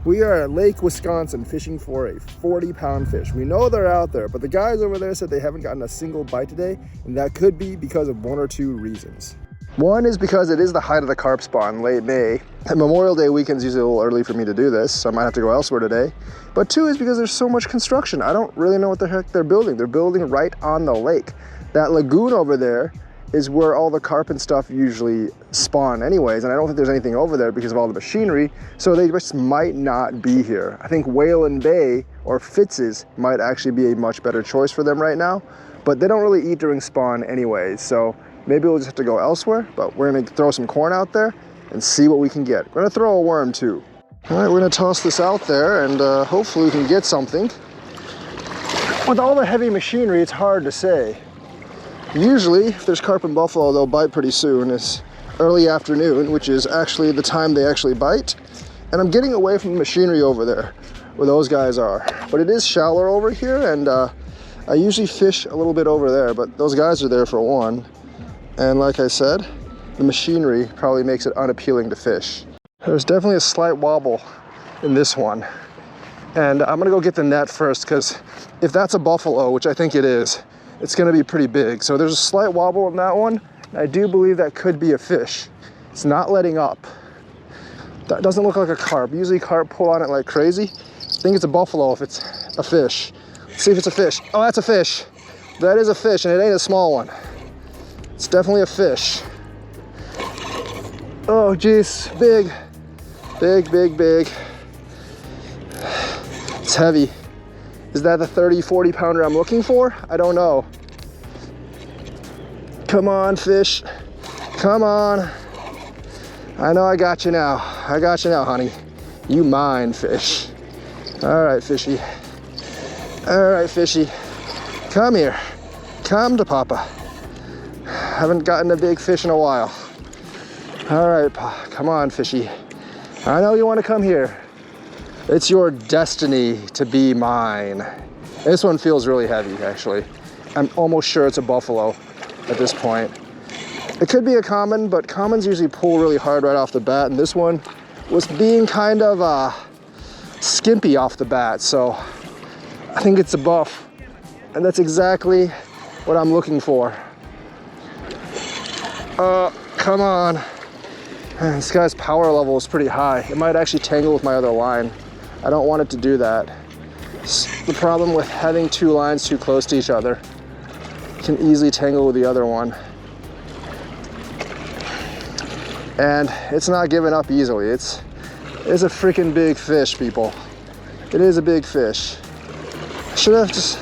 We are at Lake Wisconsin fishing for a 40-pound fish. We know they're out there, but the guys over there said they haven't gotten a single bite today, and that could be because of one or two reasons. One is because it is the height of the carp spawn, late May. And Memorial Day weekend's usually a little early for me to do this, so I might have to go elsewhere today. But two is because there's so much construction. I don't really know what the heck they're building. They're building right on the lake. That lagoon over there is where all the carp and stuff usually spawn anyways, and I don't think there's anything over there because of all the machinery, so they just might not be here. I think Whalen Bay or Fitz's might actually be a much better choice for them right now, but they don't really eat during spawn anyways, so maybe we'll just have to go elsewhere, but we're gonna throw some corn out there and see what we can get. We're gonna throw a worm too. All right, we're gonna toss this out there and hopefully we can get something. With all the heavy machinery, it's hard to say. Usually, if there's carp and buffalo, they'll bite pretty soon. It's early afternoon, which is actually the time they actually bite. And I'm getting away from the machinery over there, where those guys are. But it is shallower over here, and I usually fish a little bit over there, but those guys are there for one. And like I said, the machinery probably makes it unappealing to fish. There's definitely a slight wobble in this one. And I'm gonna go get the net first, because if that's a buffalo, which I think it is, it's gonna be pretty big. So there's a slight wobble in that one. I do believe that could be a fish. It's not letting up. That doesn't look like a carp. Usually carp pull on it like crazy. I think it's a buffalo if it's a fish. Let's see if it's a fish. Oh, that's a fish. That is a fish, and it ain't a small one. It's definitely a fish. Oh geez, big. Big, big, big. It's heavy. Is that the 30, 40 pounder I'm looking for? I don't know. Come on, fish. Come on. I know I got you now. I got you now, honey. You mine, fish. All right, fishy. All right, fishy. Come here. Come to Papa. Haven't gotten a big fish in a while. All right, come on, fishy. I know you want to come here. It's your destiny to be mine. This one feels really heavy, actually. I'm almost sure it's a buffalo at this point. It could be a common, but commons usually pull really hard right off the bat, and this one was being kind of skimpy off the bat, so I think it's a buff, and that's exactly what I'm looking for. Come on. Man, this guy's power level is pretty high. It might actually tangle with my other line. I don't want it to do that. It's the problem with having two lines too close to each other. It can easily tangle with the other one. And it's not giving up easily. It's a freaking big fish, people. It is a big fish. I should have just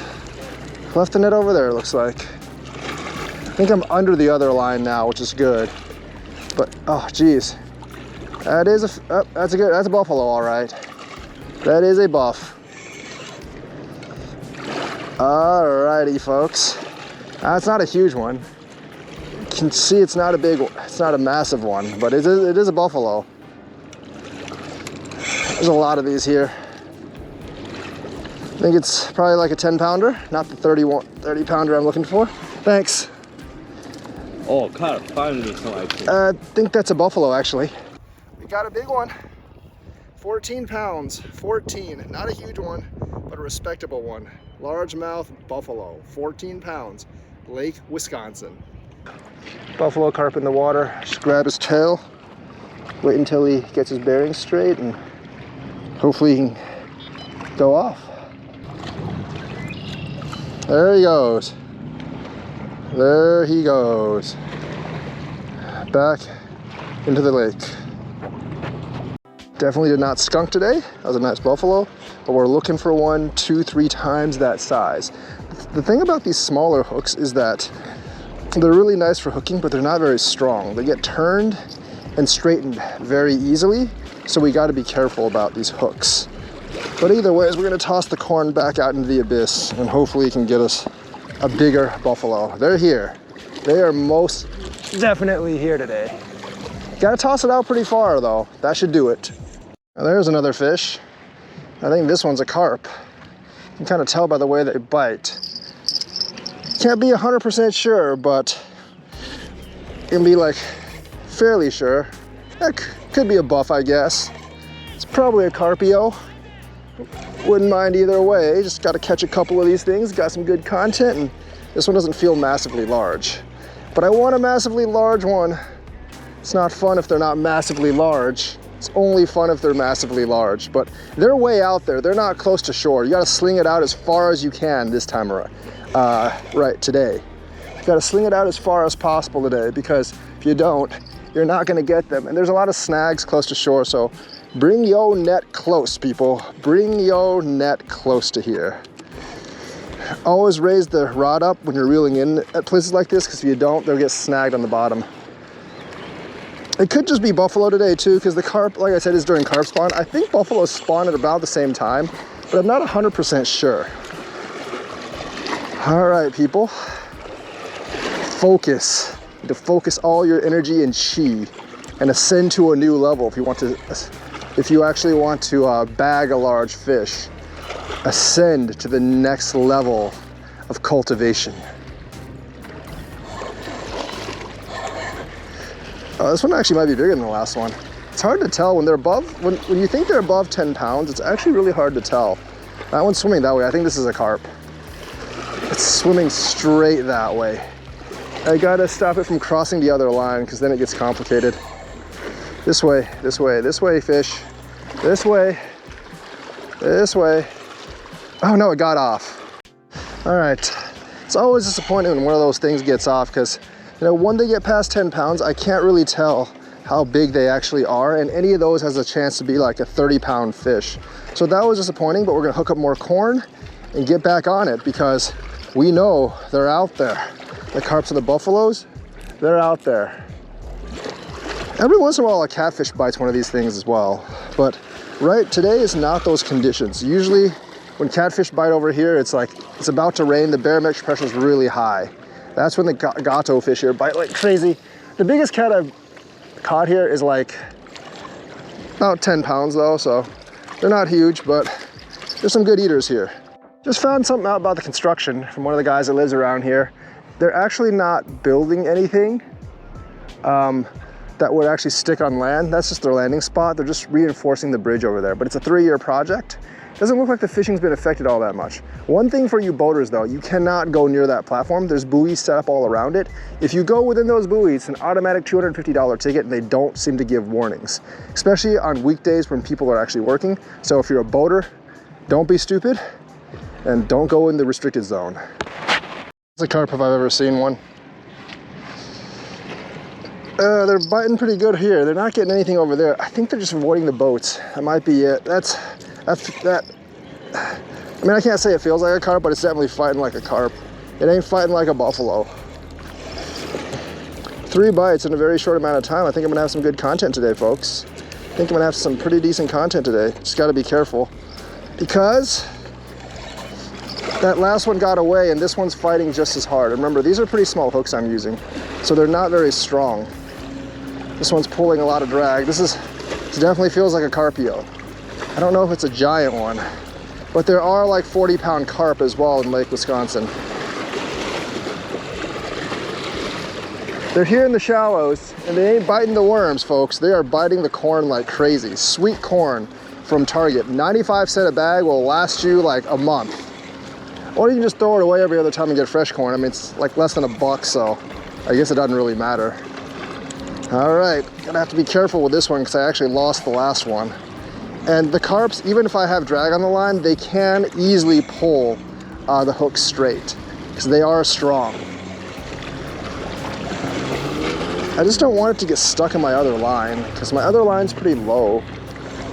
left the net over there, it looks like. I think I'm under the other line now, which is good. But, oh geez. That's a buffalo, all right. That is a buff. Alrighty, folks. It's not a huge one. You can see it's not a big one. It's not a massive one, but it is a buffalo. There's a lot of these here. I think it's probably like a 10 pounder, not the 30 pounder I'm looking for. Thanks. Oh, carp, finally something. I think that's a buffalo, actually. We got a big one. 14 pounds, 14, not a huge one, but a respectable one. Largemouth buffalo, 14 pounds, Lake Wisconsin. Buffalo carp in the water, just grab his tail, wait until he gets his bearings straight, and hopefully he can go off. There he goes. There he goes. Back into the lake. Definitely did not skunk today. That was a nice buffalo, but we're looking for one 2-3 times that size. The thing about these smaller hooks is that they're really nice for hooking, but they're not very strong. They get turned and straightened very easily, so we got to be careful about these hooks. But either way, we're going to toss the corn back out into the abyss, and hopefully it can get us a bigger buffalo. They're here. They are most definitely here today. Gotta toss it out pretty far though. That should do it. Now there's another fish. I think this one's a carp. You can kind of tell by the way they bite. Can't be 100% sure, but you can be like fairly sure. That could be a buff, I guess. It's probably a Carpio. Wouldn't mind either way. Just got to catch a couple of these things. Got some good content, and this one doesn't feel massively large. But I want a massively large one. It's not fun if they're not massively large. It's only fun if they're massively large. But they're way out there. They're not close to shore. You got to sling it out as far as you can this time around. Right, today. You got to sling it out as far as possible today, because if you don't, you're not going to get them. And there's a lot of snags close to shore, so bring your net close, people. Bring your net close to here. Always raise the rod up when you're reeling in at places like this, because if you don't, they'll get snagged on the bottom. It could just be buffalo today too, because the carp, like I said, is during carp spawn. I think buffaloes spawn at about the same time, but I'm not 100% sure. All right, people. Focus. To focus all your energy and chi and ascend to a new level if you actually want to bag a large fish. Ascend to the next level of cultivation. This one actually might be bigger than the last one. It's hard to tell when they're above, when you think they're above 10 pounds, it's actually really hard to tell. That one's swimming that way. I think this is a carp. It's swimming straight that way. I gotta stop it from crossing the other line, because then it gets complicated. This way, this way, this way, fish. This way, this way. Oh no, it got off. All right, it's always disappointing when one of those things gets off, because when they get past 10 pounds, I can't really tell how big they actually are, and any of those has a chance to be like a 30-pound fish. So that was disappointing, but we're gonna hook up more corn and get back on it, because we know they're out there. The carps and the buffaloes, they're out there. Every once in a while a catfish bites one of these things as well, but right, today is not those conditions. Usually when catfish bite over here, it's like it's about to rain, the barometric pressure is really high. That's when the gato fish here bite like crazy. The biggest cat I've caught here is like about 10 pounds though, so they're not huge, but there's some good eaters here. Just found something out about the construction from one of the guys that lives around here. They're actually not building anything that would actually stick on land. That's just their landing spot. They're just reinforcing the bridge over there, but it's a 3-year project. Doesn't look like the fishing's been affected all that much. One thing for you boaters though, you cannot go near that platform. There's buoys set up all around it. If you go within those buoys, it's an automatic $250 ticket, and they don't seem to give warnings, especially on weekdays when people are actually working. So if you're a boater, don't be stupid and don't go in the restricted zone. It's a carp if I've ever seen one. They're biting pretty good here. They're not getting anything over there. I think they're just avoiding the boats. That might be it. I mean, I can't say it feels like a carp, but it's definitely fighting like a carp. It ain't fighting like a buffalo. 3 bites in a very short amount of time. I think I'm gonna have some good content today, folks. I think I'm gonna have some pretty decent content today. Just gotta be careful, because that last one got away and this one's fighting just as hard. And remember, these are pretty small hooks I'm using, so they're not very strong. This one's pulling a lot of drag. This definitely feels like a Carpio. I don't know if it's a giant one, but there are like 40-pound carp as well in Lake Wisconsin. They're here in the shallows, and they ain't biting the worms, folks. They are biting the corn like crazy. Sweet corn from Target. 95 cents a bag will last you like a month. Or you can just throw it away every other time and get fresh corn. I mean, it's like less than $1, so I guess it doesn't really matter. All right, gonna have to be careful with this one because I actually lost the last one. And the carps, even if I have drag on the line, they can easily pull the hook straight because they are strong. I just don't want it to get stuck in my other line because my other line's pretty low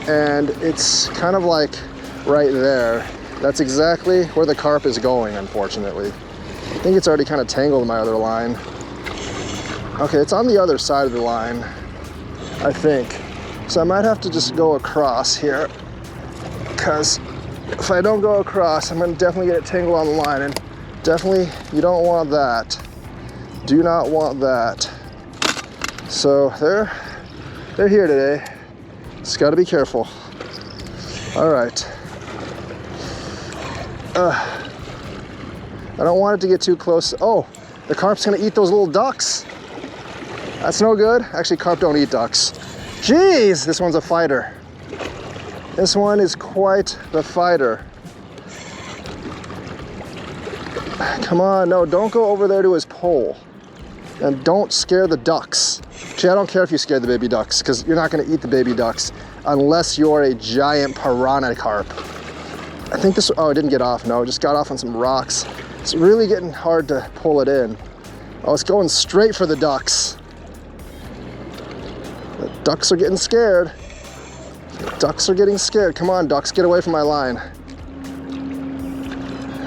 and it's kind of like right there. That's exactly where the carp is going, unfortunately. I think it's already kind of tangled in my other line. Okay, it's on the other side of the line, I think. So I might have to just go across here, because if I don't go across, I'm gonna definitely get it tangled on the line, and definitely you don't want that. Do not want that. So they're here today. Just gotta be careful. All right. I don't want it to get too close. Oh, the carp's gonna eat those little ducks. That's no good. Actually, carp don't eat ducks. Jeez, this one's a fighter. This one is quite the fighter. Come on, no, don't go over there to his pole. And don't scare the ducks. Actually, I don't care if you scare the baby ducks, because you're not gonna eat the baby ducks unless you're a giant piranha carp. I think this, oh, it didn't get off, no, it just got off on some rocks. It's really getting hard to pull it in. Oh, it's going straight for the ducks. The ducks are getting scared. The ducks are getting scared. Come on, ducks, get away from my line.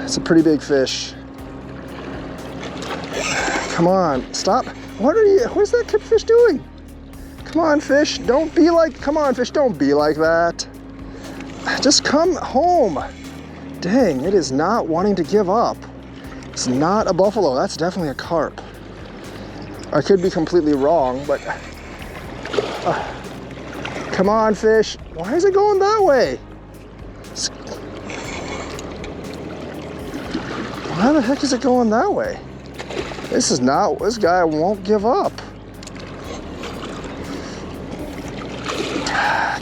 It's a pretty big fish. Come on, stop. What is that fish doing? Come on, fish, don't be like, come on, fish, don't be like that. Just come home. Dang, it is not wanting to give up. It's not a buffalo, that's definitely a carp. I could be completely wrong, but come on, fish. Why is it going that way? Why the heck is it going that way? This guy won't give up.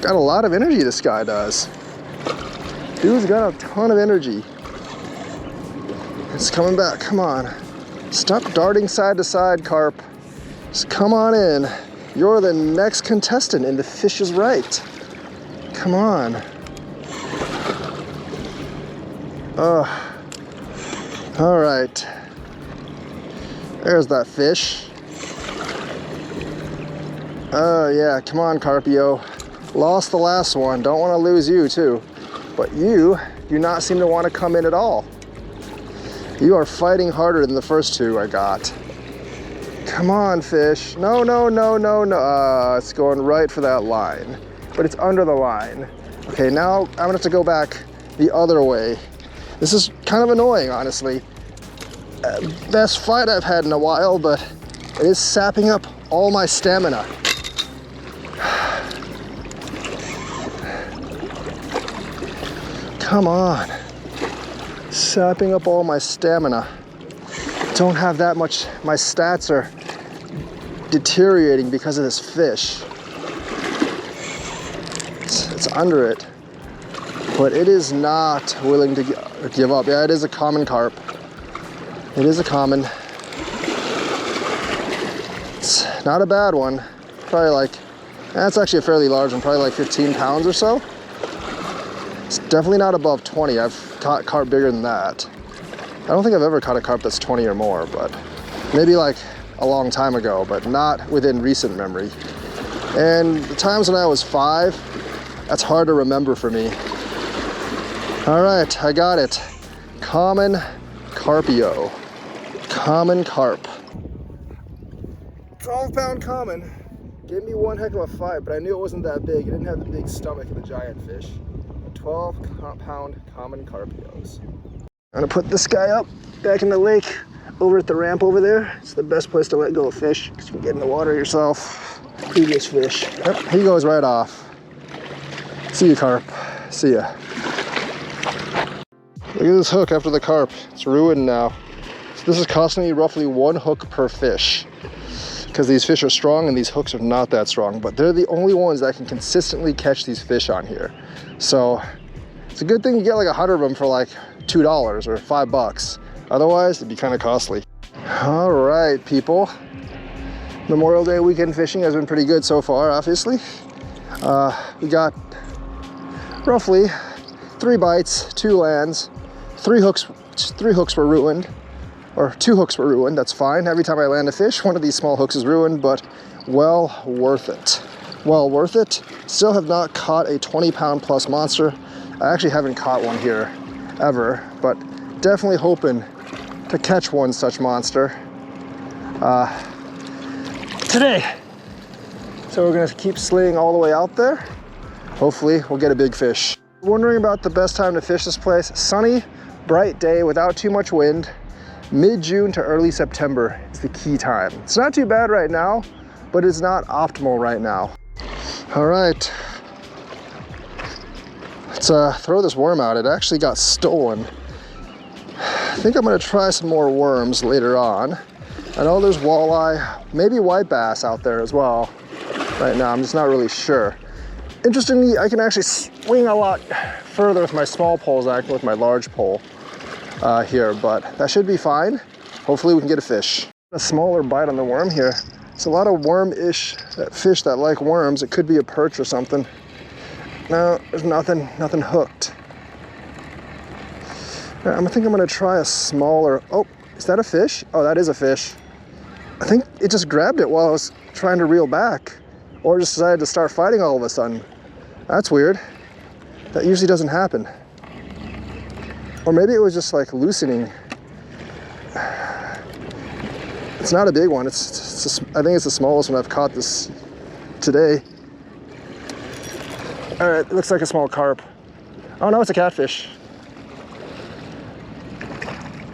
Got a lot of energy, this guy does. Dude's got a ton of energy. It's coming back, come on. Stop darting side to side, carp. Just come on in. You're the next contestant in The Fish is Right. Come on. All right. There's that fish. Oh yeah, come on, Carpio. Lost the last one, don't want to lose you too. But you do not seem to want to come in at all. You are fighting harder than the first two I got. Come on, fish. No, no, no, no, no. It's going right for that line, but it's under the line. Okay, now I'm gonna have to go back the other way. This is kind of annoying, honestly. Best fight I've had in a while, but it is sapping up all my stamina. Come on. Sapping up all my stamina. Don't have that much, my stats are deteriorating because of this fish. It's under it, but it is not willing to give up. Yeah, it is a common carp. It is a common. It's not a bad one. Probably like, that's actually a fairly large one, probably like 15 pounds or so. It's definitely not above 20. I've caught carp bigger than that. I don't think I've ever caught a carp that's 20 or more, but maybe like a long time ago, but not within recent memory. And the times when I was 5, that's hard to remember for me. All right, I got it. Common Carpio. Common carp. 12-pound common. Gave me one heck of a fight, but I knew it wasn't that big. It didn't have the big stomach of the giant fish. 12-pound common Carpios. I'm gonna put this guy up back in the lake over at the ramp over there. It's the best place to let go of fish because you can get in the water yourself. Previous fish. Yep, he goes right off. See you, carp. See ya. Look at this hook after the carp. It's ruined now. So this is costing me roughly 1 hook per fish because these fish are strong and these hooks are not that strong, but they're the only ones that can consistently catch these fish on here. So it's a good thing you get like 100 of them for like $2 or $5. Otherwise, it'd be kind of costly. All right, people. Memorial Day weekend fishing has been pretty good so far, obviously. We got roughly 3 bites, 2 lands, 3 hooks were ruined, or 2 hooks were ruined. That's fine. Every time I land a fish, one of these small hooks is ruined, but well worth it. Well worth it. Still have not caught a 20-pound plus monster. I actually haven't caught one here ever, but definitely hoping to catch one such monster today. So we're gonna keep sleighing all the way out there. Hopefully we'll get a big fish. Wondering about the best time to fish this place. Sunny, bright day without too much wind. Mid-June to early September is the key time. It's not too bad right now, but it's not optimal right now. All right, let's throw this worm out. It actually got stolen. I think I'm gonna try some more worms later on. I know there's walleye, maybe white bass out there as well. Right now, I'm just not really sure. Interestingly, I can actually swing a lot further with my small poles than I can with my large pole here, but that should be fine. Hopefully we can get a fish. A smaller bite on the worm here. It's a lot of worm-ish fish that like worms. It could be a perch or something. No, there's nothing hooked. I think I'm gonna try a smaller, oh, is that a fish? Oh, that is a fish. I think it just grabbed it while I was trying to reel back, or just decided to start fighting all of a sudden. That's weird. That usually doesn't happen. Or maybe it was just like loosening. It's not a big one. I think it's the smallest one I've caught this today. All right, it looks like a small carp. Oh no, it's a catfish.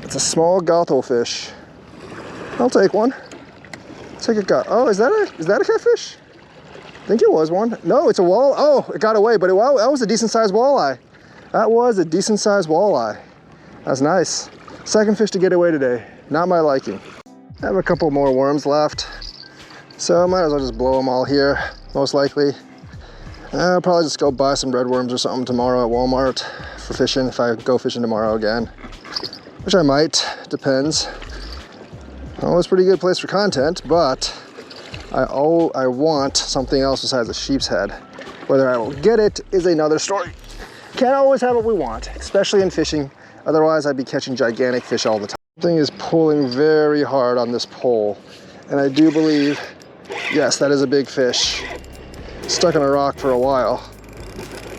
It's a small gotho fish. I'll take one. Take a oh, is that a catfish? I think it was one. No, it's a wall. Oh, it got away, but that was a decent sized walleye. That was a decent sized walleye. That's nice. Second fish to get away today. Not my liking. I have a couple more worms left, so I might as well just blow them all here, most likely. I'll probably just go buy some red worms or something tomorrow at Walmart for fishing if I go fishing tomorrow again, which I might, depends. Always pretty good place for content, but I want something else besides a sheep's head. Whether I will get it is another story. Can't always have what we want, especially in fishing. Otherwise, I'd be catching gigantic fish all the time. Something is pulling very hard on this pole, and I do believe, yes, that is a big fish. Stuck on a rock for a while.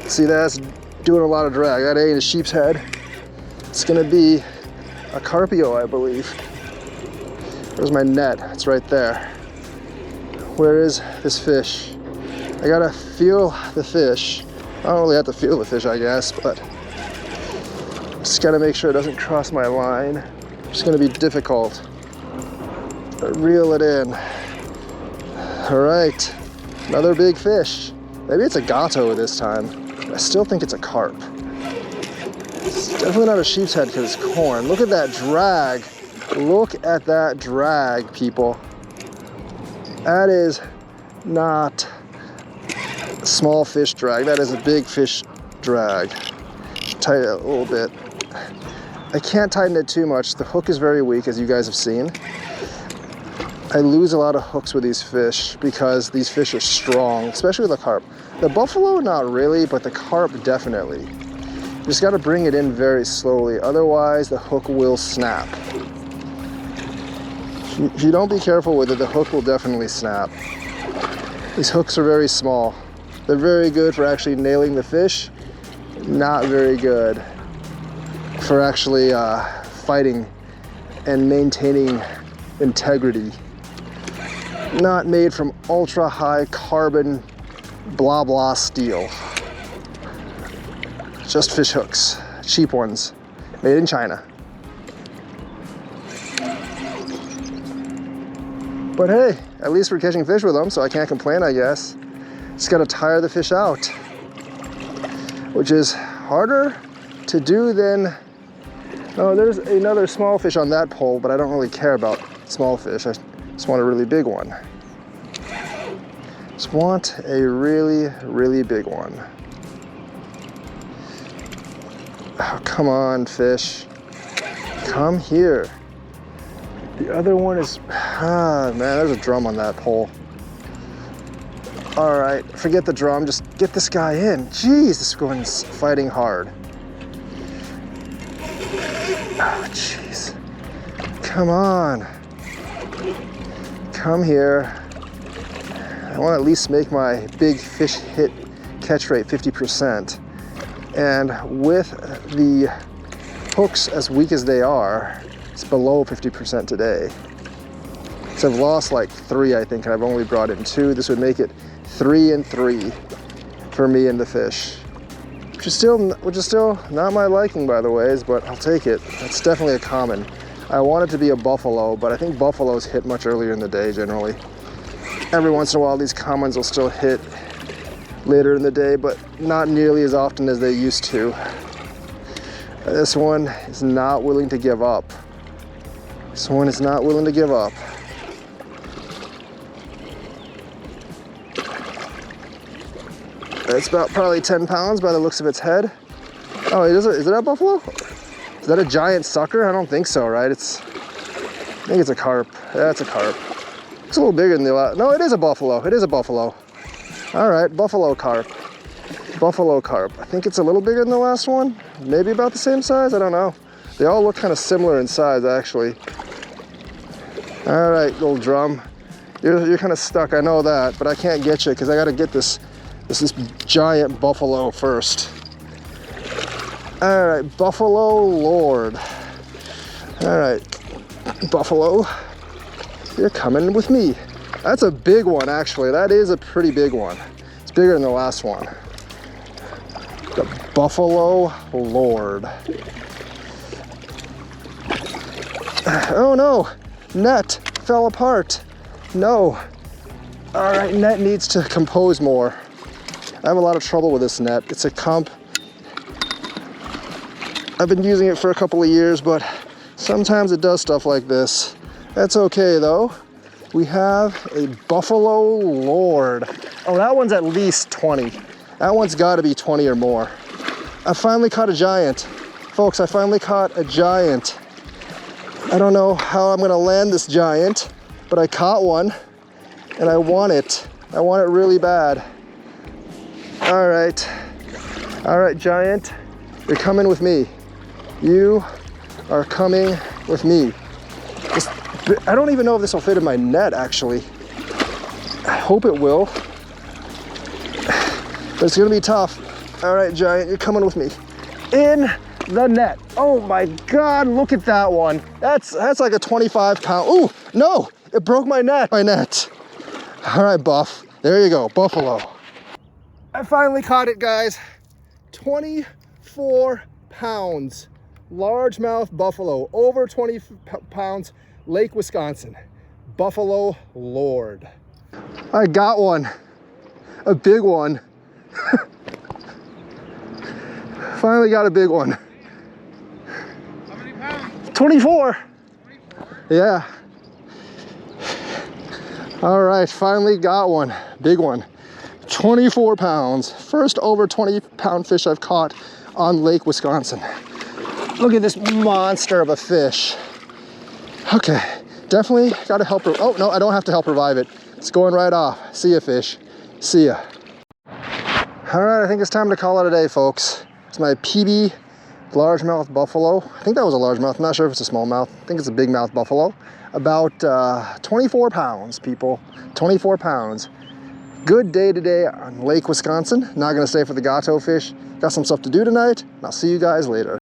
See, that's doing a lot of drag. That ain't a sheep's head. It's gonna be a carpio, I believe. Where's my net? It's right there. Where is this fish? I gotta feel the fish. I don't really have to feel the fish, I guess, but just gotta make sure it doesn't cross my line. It's gonna be difficult. But reel it in. All right, another big fish. Maybe it's a gato this time. I still think it's a carp. It's definitely not a sheep's head because it's corn. Look at that drag. Look at that drag, people. That is not small fish drag. That is a big fish drag. Tighten it a little bit. I can't tighten it too much. The hook is very weak, as you guys have seen. I lose a lot of hooks with these fish because these fish are strong, especially with the carp. The buffalo, not really, but the carp, definitely. You just gotta bring it in very slowly, otherwise the hook will snap. If you don't be careful with it, the hook will definitely snap. These hooks are very small. They're very good for actually nailing the fish, not very good for actually fighting and maintaining integrity. Not made from ultra high carbon blah blah steel. Just fish hooks, cheap ones, made in China. But hey, at least we're catching fish with them, so I can't complain, I guess. Just gotta tire the fish out, which is harder to do than, oh, there's another small fish on that pole, but I don't really care about small fish. I just want a really big one. Just want a really, really big one. Oh, come on, fish. Come here. The other one is, man, there's a drum on that pole. All right, forget the drum, just get this guy in. Jeez, this one's fighting hard. Oh, jeez. Come on. Come here. I want to at least make my big fish hit catch rate 50%. And with the hooks as weak as they are, it's below 50% today. So I've lost like 3, I think, and I've only brought in 2. This would make it 3 and 3 for me and the fish. Which is still not my liking, by the ways, but I'll take it. That's definitely a common. I want it to be a buffalo, but I think buffaloes hit much earlier in the day generally. Every once in a while, these commons will still hit later in the day, but not nearly as often as they used to. This one is not willing to give up. This one is not willing to give up. It's about probably 10 pounds by the looks of its head. Oh, is it a buffalo? Is that a giant sucker? I don't think so, right? I think it's a carp. Yeah, it's a carp. It's a little bigger than the last. No, it is a buffalo. It is a buffalo. All right, buffalo carp. Buffalo carp. I think it's a little bigger than the last one. Maybe about the same size. I don't know. They all look kind of similar in size, actually. All right, little drum. You're kind of stuck. I know that, but I can't get you because I got to get this giant buffalo first. All right, Buffalo Lord. All right, Buffalo, you're coming with me. That's a big one, actually. That is a pretty big one. It's bigger than the last one. The Buffalo Lord. Oh no, net fell apart. No. All right, net needs to compose more. I have a lot of trouble with this net. It's a comp. I've been using it for a couple of years, but sometimes it does stuff like this. That's okay though. We have a Buffalo Lord. Oh, that one's at least 20. That one's gotta be 20 or more. I finally caught a giant. Folks, I finally caught a giant. I don't know how I'm gonna land this giant, but I caught one and I want it. I want it really bad. All right, giant, you're coming with me. You are coming with me. I don't even know if this will fit in my net, actually. I hope it will, but it's gonna be tough. All right, giant, you're coming with me. In the net. Oh my God, look at that one. That's like a 25-pound. Ooh, no, it broke my net. All right, Buff, there you go, Buffalo. I finally caught it, guys. 24 pounds. Largemouth buffalo, over 20 pounds, Lake Wisconsin. Buffalo Lord. I got one, a big one. Finally got a big one. How many pounds? 24. Yeah. All right, finally got one, big one. 24 pounds. First over 20-pound fish I've caught on Lake Wisconsin. Look at this monster of a fish. Okay, definitely gotta help her. Oh no, I don't have to help revive it. It's going right off. See ya, fish. See ya. All right, I think it's time to call it a day, folks. It's my PB largemouth buffalo. I think that was a largemouth. I'm not sure if it's a smallmouth. I think it's a big mouth buffalo. About 24 pounds, people. 24 pounds. Good day today on Lake Wisconsin. Not gonna stay for the gato fish. Got some stuff to do tonight, and I'll see you guys later.